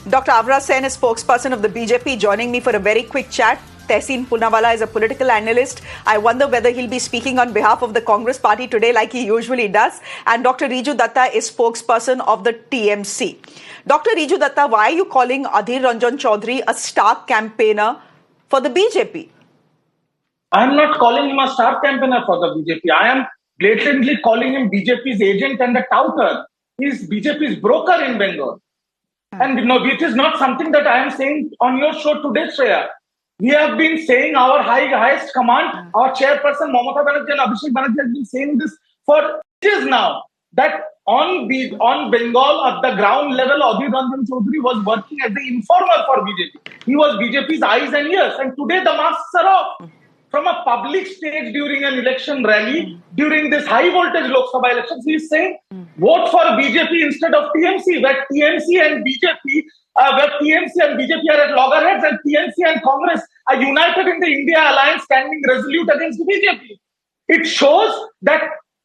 Dr. Avra Sen is spokesperson of the BJP, joining me for a very quick chat. Tehseen Poonawalla is a political analyst. I wonder whether he'll be speaking on behalf of the Congress party today like he usually does. And Dr. Riju Datta is spokesperson of the TMC. Dr. Riju Datta, why are you calling Adhir Ranjan Chowdhury a star campaigner for the BJP? I am not calling him a star campaigner for the BJP. I am blatantly calling him BJP's agent and a touter. He is BJP's broker in Bengal. And it is not something that I am saying on your show today, Shreya. We have been saying our highest command, our chairperson, Mamata Banerjee and Abhishek Banerjee has been saying this for ages now, that on Bengal at the ground level, Adhir Ranjan Chowdhury was working as the informer for BJP. He was BJP's eyes and ears. And today the masks are off. From a public stage during an election rally, during this high voltage Lok Sabha elections, he is saying, vote for BJP instead of TMC, where TMC and BJP are at loggerheads, and TMC and Congress are united in the India alliance, standing resolute against the BJP. It shows that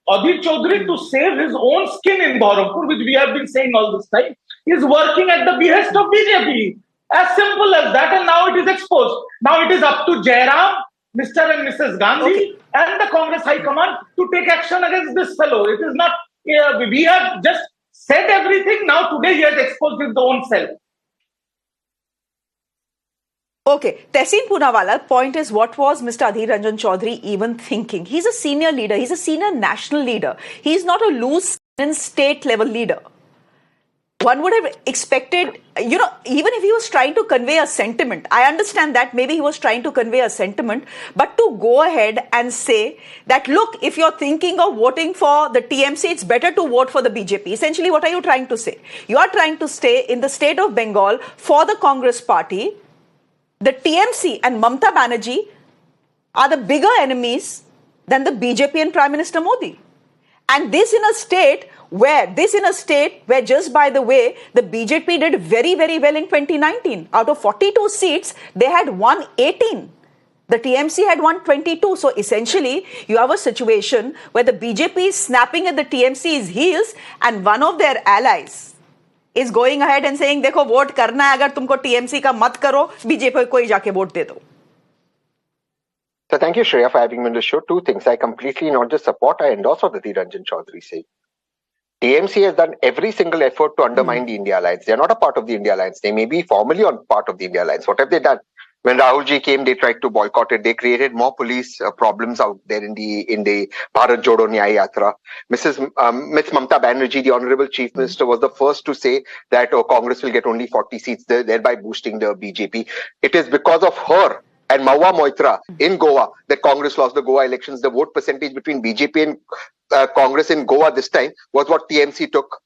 Adhir Chowdhury, to save his own skin in Berhampore, which we have been saying all this time, is working at the behest of BJP. As simple as that, and now it is exposed. Now it is up to Jairam, Mr. and Mrs. Gandhi, and the Congress High Command to take action against this fellow. It is not, we have just said everything. Now today he has exposed his own self. Okay, Tehseen Poonawalla, point is, what was Mr. Adhir Ranjan Chowdhury even thinking? He's a senior leader. He's a senior national leader. He's not a loose state level leader. One would have expected, even if he was trying to convey a sentiment, I understand that maybe he was trying to convey a sentiment, but to go ahead and say that, look, if you're thinking of voting for the TMC, it's better to vote for the BJP. Essentially, what are you trying to say? You are trying to stay in the state of Bengal for the Congress party. The TMC and Mamata Banerjee are the bigger enemies than the BJP and Prime Minister Modi. And this in a state where just by the way, the BJP did very, very well in 2019. Out of 42 seats, they had won 18. The TMC had won 22. So essentially, you have a situation where the BJP is snapping at the TMC's heels, and one of their allies is going ahead and saying, देखो vote करना है, अगर तुमको TMC का मत करो, BJP को ही जाके वोट दे दो. So thank you, Shreya, for having me on the show. Two things. I completely not just support, I endorse what Adhir Ranjan Chowdhury said. TMC has done every single effort to undermine the India alliance. They are not a part of the India alliance. They may be formally on part of the India alliance. What have they done? When Rahul ji came, they tried to boycott it. They created more police problems out there in the Bharat Jodo Nyaya Yatra. Miss Mamata Banerjee, the Honorable Chief Minister, was the first to say that Congress will get only 40 seats, thereby boosting the BJP. It is because of her and Mahua Moitra in Goa that Congress lost the Goa elections. The vote percentage between BJP and Congress in Goa this time was what TMC took.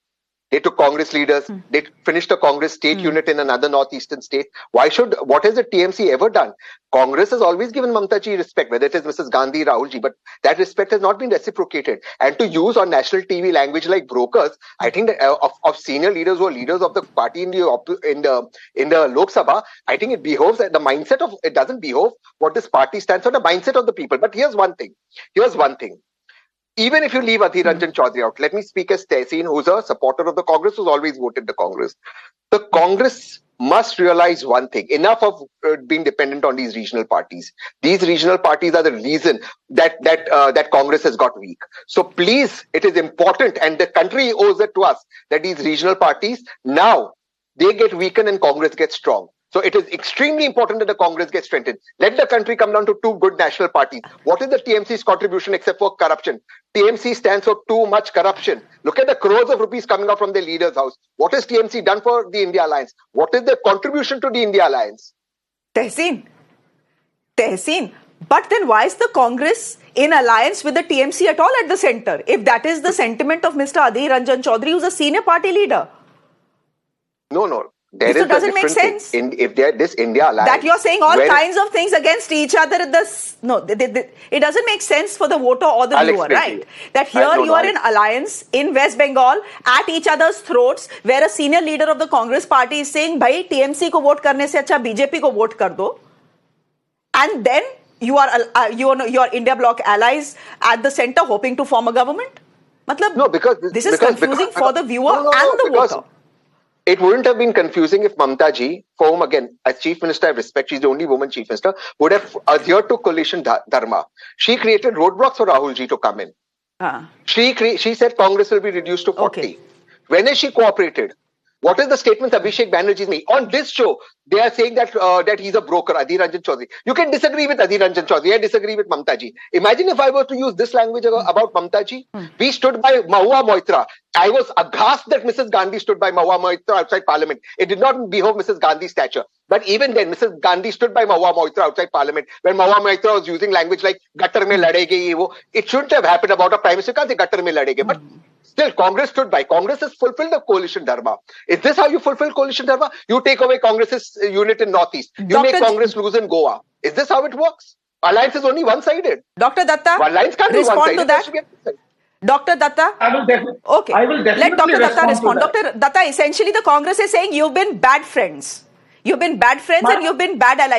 They took Congress leaders. They finished a Congress state unit in another northeastern state. What has the TMC ever done? Congress has always given Mamata ji respect, whether it is Mrs. Gandhi, Rahul ji, but that respect has not been reciprocated. And to use on national TV language like brokers, I think that of senior leaders who are leaders of the party in the Lok Sabha, I think it behoves the mindset of, it doesn't behove what this party stands for, the mindset of the people. But here's one thing. Even if you leave Adhir Ranjan Chowdhury out, let me speak as Tehseen, who's a supporter of the Congress, who's always voted the Congress. The Congress must realize one thing. Enough of being dependent on these regional parties. These regional parties are the reason that Congress has got weak. So please, it is important, and the country owes it to us, that these regional parties, now, they get weakened and Congress gets strong. So it is extremely important that the Congress gets strengthened. Let the country come down to two good national parties. What is the TMC's contribution except for corruption? TMC stands for too much corruption. Look at the crores of rupees coming out from the leader's house. What has TMC done for the India Alliance? What is their contribution to the India Alliance? Tehseen. But then why is the Congress in alliance with the TMC at all at the center? If that is the sentiment of Mr. Adhir Ranjan Chowdhury, who's a senior party leader. No. This doesn't make sense. If they're this India alliance, that you're saying all kinds of things against each other. It doesn't make sense for the voter or the viewer, right? That here you are in alliance in West Bengal at each other's throats, where a senior leader of the Congress party is saying, "Bhai, TMC ko vote karne se acha BJP ko vote kar do," and then you are India bloc allies at the center hoping to form a government. No, because this is confusing for the viewer and the voter. it wouldn't have been confusing if Mamta ji, for whom again, as Chief Minister I respect, she's the only woman Chief Minister, would have adhered to coalition dharma. She created roadblocks for Rahul ji to come in. She said Congress will be reduced to 40. Okay. When has she cooperated? What is the statement Abhishek Banerjee made? On this show, they are saying that that he's a broker, Adhir Ranjan Chowdhury. You can disagree with Adhir Ranjan Chowdhury. I disagree with Mamta ji. Imagine if I were to use this language about Mamta ji. We stood by Mahua Moitra. I was aghast that Mrs. Gandhi stood by Mahua Moitra outside Parliament. It did not behove Mrs. Gandhi's stature. But even then, Mrs. Gandhi stood by Mahua Moitra outside Parliament when Mahua Moitra was using language like "Gattar mein ladege." It shouldn't have happened about a Prime Minister. Can't say "Gattar mein ladege." But still, Congress stood by. Congress has fulfilled the coalition dharma. Is this how you fulfill coalition dharma? You take away Congress's unit in Northeast. You make Congress lose in Goa. Is this how it works? Alliance is only one-sided. Dr. Datta, alliance can't respond be to that. Dr. Datta? I will definitely Let Dr. Datta respond. Dr. Datta, essentially the Congress is saying you've been bad friends. You've been bad friends and you've been bad allies.